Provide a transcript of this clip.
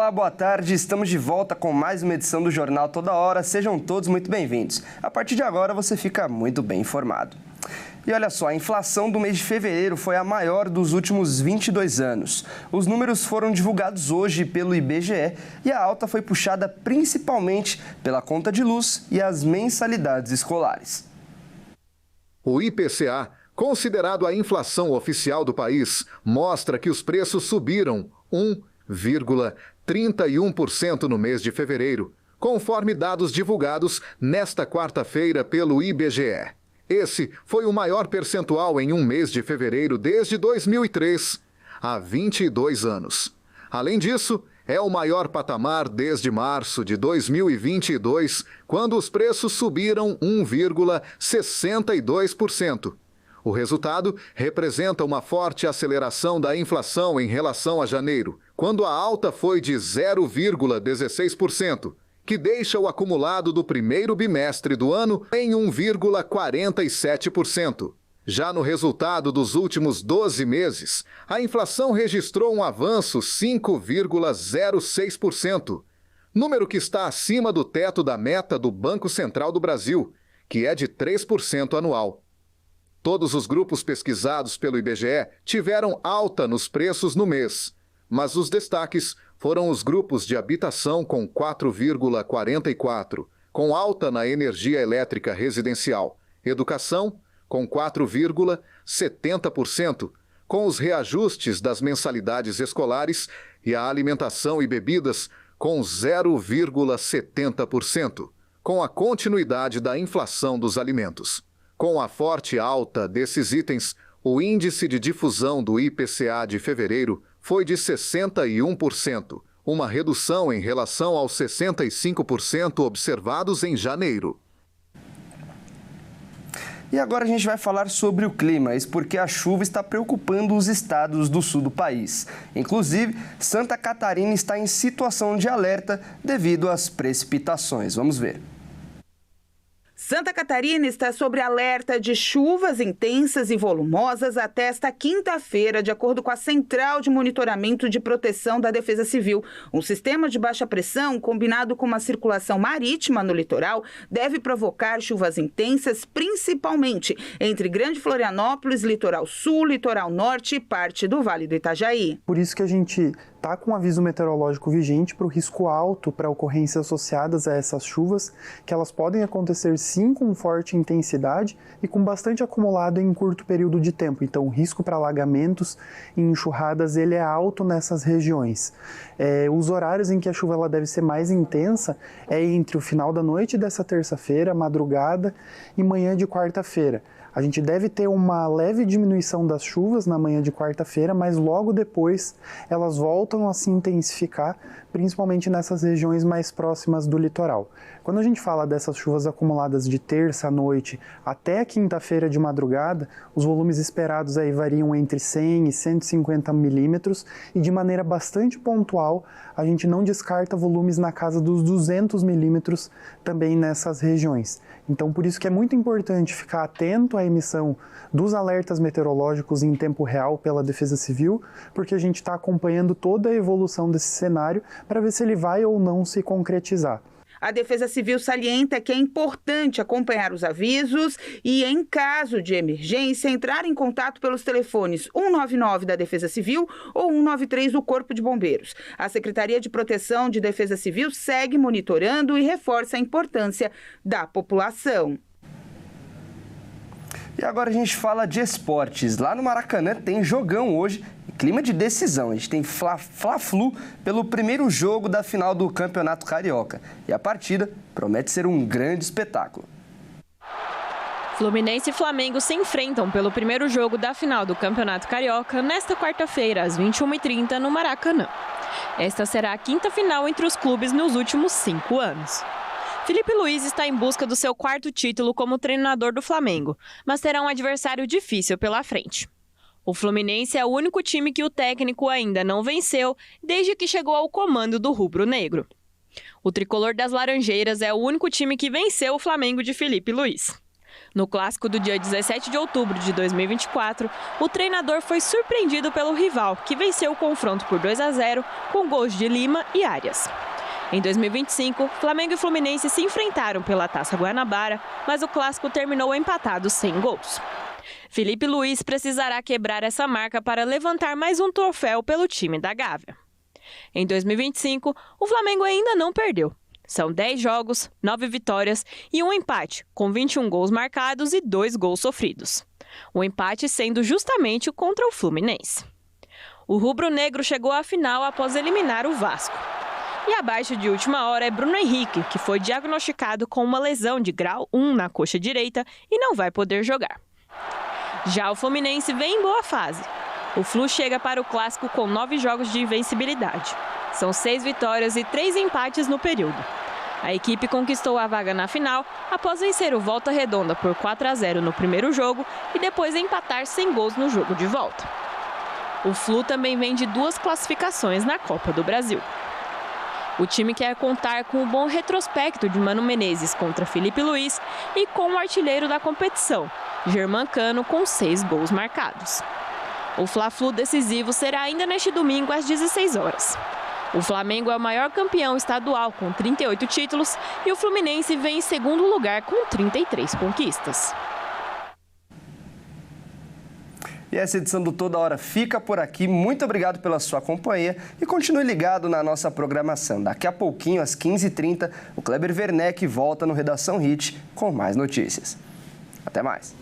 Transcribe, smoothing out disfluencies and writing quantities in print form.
Olá, boa tarde. Estamos de volta com mais uma edição do Jornal Toda Hora. Sejam todos muito bem-vindos. A partir de agora você fica muito bem informado. E olha só, a inflação do mês de fevereiro foi a maior dos últimos 22 anos. Os números foram divulgados hoje pelo IBGE e a alta foi puxada principalmente pela conta de luz e as mensalidades escolares. O IPCA, considerado a inflação oficial do país, mostra que os preços subiram 1,31% no mês de fevereiro, conforme dados divulgados nesta quarta-feira pelo IBGE. Esse foi o maior percentual em um mês de fevereiro desde 2003, há 22 anos. Além disso, é o maior patamar desde março de 2022, quando os preços subiram 1,62%. O resultado representa uma forte aceleração da inflação em relação a janeiro, quando a alta foi de 0,16%, que deixa o acumulado do primeiro bimestre do ano em 1,47%. Já no resultado dos últimos 12 meses, a inflação registrou um avanço 5,06%, número que está acima do teto da meta do Banco Central do Brasil, que é de 3% anual. Todos os grupos pesquisados pelo IBGE tiveram alta nos preços no mês, mas os destaques foram os grupos de habitação com 4,44%, com alta na energia elétrica residencial, educação com 4,70%, com os reajustes das mensalidades escolares e a alimentação e bebidas com 0,70%, com a continuidade da inflação dos alimentos. Com a forte alta desses itens, o índice de difusão do IPCA de fevereiro foi de 61%, uma redução em relação aos 65% observados em janeiro. E agora a gente vai falar sobre o clima, isso porque a chuva está preocupando os estados do sul do país. Inclusive, Santa Catarina está em situação de alerta devido às precipitações. Vamos ver. Santa Catarina está sob alerta de chuvas intensas e volumosas até esta quinta-feira, de acordo com a Central de Monitoramento de Proteção da Defesa Civil. Um sistema de baixa pressão, combinado com uma circulação marítima no litoral, deve provocar chuvas intensas, principalmente entre Grande Florianópolis, Litoral Sul, Litoral Norte e parte do Vale do Itajaí. Por isso que a gente está com um aviso meteorológico vigente para o risco alto para ocorrências associadas a essas chuvas, que elas podem acontecer sim com forte intensidade e com bastante acumulado em curto período de tempo. Então o risco para alagamentos e enxurradas ele é alto nessas regiões. Os horários em que a chuva ela deve ser mais intensa é entre o final da noite dessa terça-feira, madrugada e manhã de quarta-feira. A gente deve ter uma leve diminuição das chuvas na manhã de quarta-feira, mas logo depois elas voltam a se intensificar, principalmente nessas regiões mais próximas do litoral. Quando a gente fala dessas chuvas acumuladas de terça à noite até quinta-feira de madrugada, os volumes esperados aí variam entre 100 e 150 milímetros e de maneira bastante pontual a gente não descarta volumes na casa dos 200 milímetros também nessas regiões. Então por isso que é muito importante ficar atento à emissão dos alertas meteorológicos em tempo real pela Defesa Civil, porque a gente está acompanhando toda a evolução desse cenário para ver se ele vai ou não se concretizar. A Defesa Civil salienta que é importante acompanhar os avisos e, em caso de emergência, entrar em contato pelos telefones 199 da Defesa Civil ou 193 do Corpo de Bombeiros. A Secretaria de Proteção de Defesa Civil segue monitorando e reforça a importância da população. E agora a gente fala de esportes. Lá no Maracanã tem jogão hoje, clima de decisão. A gente tem Fla-Flu pelo primeiro jogo da final do Campeonato Carioca. E a partida promete ser um grande espetáculo. Fluminense e Flamengo se enfrentam pelo primeiro jogo da final do Campeonato Carioca nesta quarta-feira, às 21h30, no Maracanã. Esta será a quinta final entre os clubes nos últimos 5 anos. Felipe Luiz está em busca do seu quarto título como treinador do Flamengo, mas terá um adversário difícil pela frente. O Fluminense é o único time que o técnico ainda não venceu desde que chegou ao comando do rubro-negro. O tricolor das Laranjeiras é o único time que venceu o Flamengo de Felipe Luiz. No clássico do dia 17 de outubro de 2024, o treinador foi surpreendido pelo rival, que venceu o confronto por 2-0 com gols de Lima e Arias. Em 2025, Flamengo e Fluminense se enfrentaram pela Taça Guanabara, mas o clássico terminou empatado sem gols. Felipe Luiz precisará quebrar essa marca para levantar mais um troféu pelo time da Gávea. Em 2025, o Flamengo ainda não perdeu. São 10 jogos, 9 vitórias e um empate, com 21 gols marcados e 2 gols sofridos. O empate sendo justamente contra o Fluminense. O rubro-negro chegou à final após eliminar o Vasco. E abaixo de última hora é Bruno Henrique, que foi diagnosticado com uma lesão de grau 1 na coxa direita e não vai poder jogar. Já o Fluminense vem em boa fase. O Flu chega para o clássico com 9 jogos de invencibilidade. São 6 vitórias e 3 empates no período. A equipe conquistou a vaga na final após vencer o Volta Redonda por 4-0 no primeiro jogo e depois empatar sem gols no jogo de volta. O Flu também vem de 2 classificações na Copa do Brasil. O time quer contar com o bom retrospecto de Mano Menezes contra Felipe Luiz e com o artilheiro da competição, Germancano, com 6 gols marcados. O Fla-Flu decisivo será ainda neste domingo às 16 horas. O Flamengo é o maior campeão estadual com 38 títulos e o Fluminense vem em segundo lugar com 33 conquistas. E essa edição do Toda Hora fica por aqui. Muito obrigado pela sua companhia e continue ligado na nossa programação. Daqui a pouquinho, às 15h30, o Kleber Werneck volta no Redação Hit com mais notícias. Até mais.